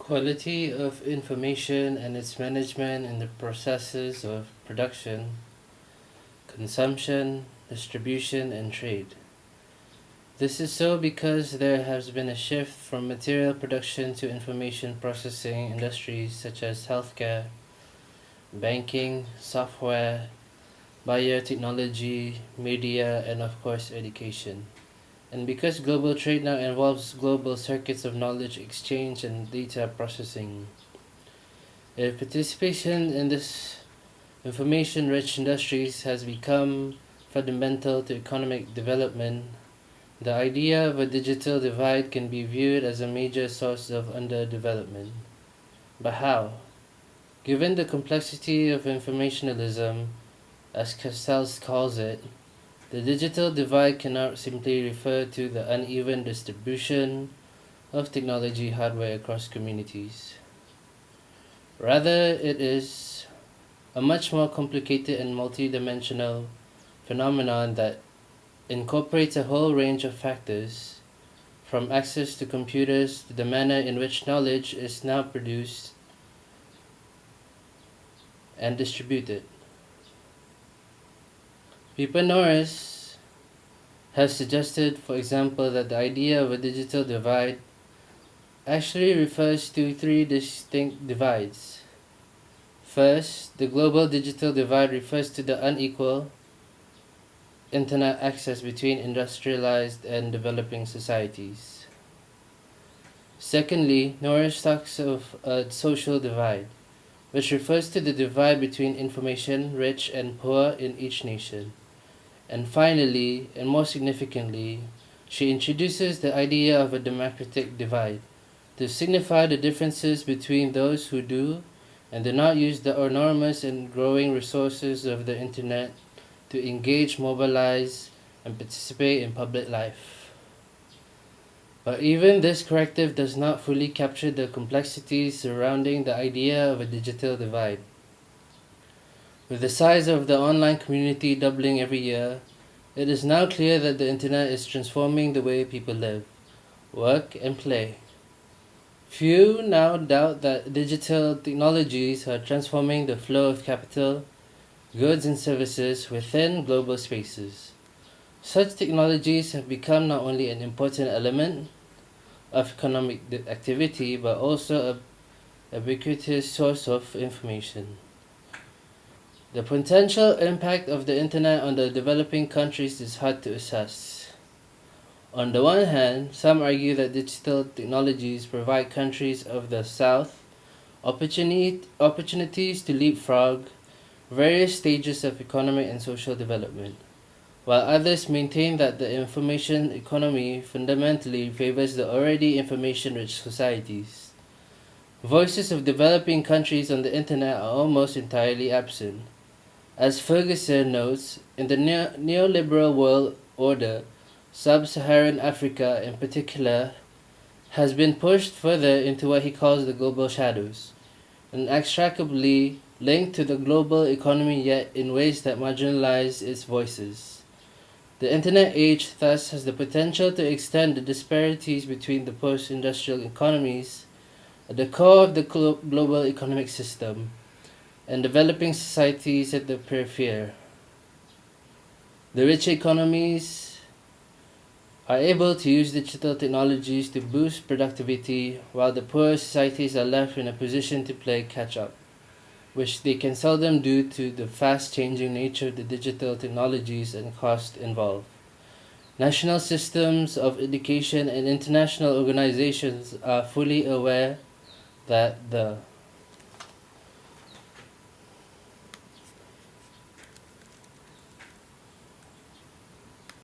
Quality of information and its management in the processes of production, consumption, distribution, and trade. This is so because there has been a shift from material production to information processing industries such as healthcare, banking, software, biotechnology, media, and of course education. And because global trade now involves global circuits of knowledge exchange and data processing, if participation in this information rich industries has become fundamental to economic development. The idea of a digital divide can be viewed as a major source of underdevelopment. But how? Given the complexity of informationalism, as Castells calls it, the digital divide cannot simply refer to the uneven distribution of technology hardware across communities. Rather, it is a much more complicated and multidimensional phenomenon that incorporates a whole range of factors, from access to computers to the manner in which knowledge is now produced and distributed. Pieper Norris has suggested, for example, that the idea of a digital divide actually refers to three distinct divides. First, the global digital divide refers to the unequal internet access between industrialized and developing societies. Secondly, Norris talks of a social divide, which refers to the divide between information rich and poor in each nation. And finally, and more significantly, she introduces the idea of a democratic divide to signify the differences between those who do and do not use the enormous and growing resources of the internet to engage, mobilize, and participate in public life. But even this corrective does not fully capture the complexities surrounding the idea of a digital divide. With the size of the online community doubling every year, it is now clear that the internet is transforming the way people live, work, and play. Few now doubt that digital technologies are transforming the flow of capital, goods, and services within global spaces. Such technologies have become not only an important element of economic activity but also a ubiquitous source of information. The potential impact of the internet on the developing countries is hard to assess. On the one hand, some argue that digital technologies provide countries of the South opportunities to leapfrog various stages of economic and social development, while others maintain that the information economy fundamentally favors the already information-rich societies. Voices of developing countries on the internet are almost entirely absent. As Ferguson notes, in the neoliberal world order, Sub-Saharan Africa in particular has been pushed further into what he calls the global shadows, inextricably linked to the global economy yet in ways that marginalize its voices. The internet age thus has the potential to extend the disparities between the post-industrial economies at the core of the global economic system and developing societies at the periphery. The rich economies are able to use digital technologies to boost productivity, while the poor societies are left in a position to play catch-up, which they can seldom do to the fast-changing nature of the digital technologies and cost involved. National systems of education and international organizations are fully aware that the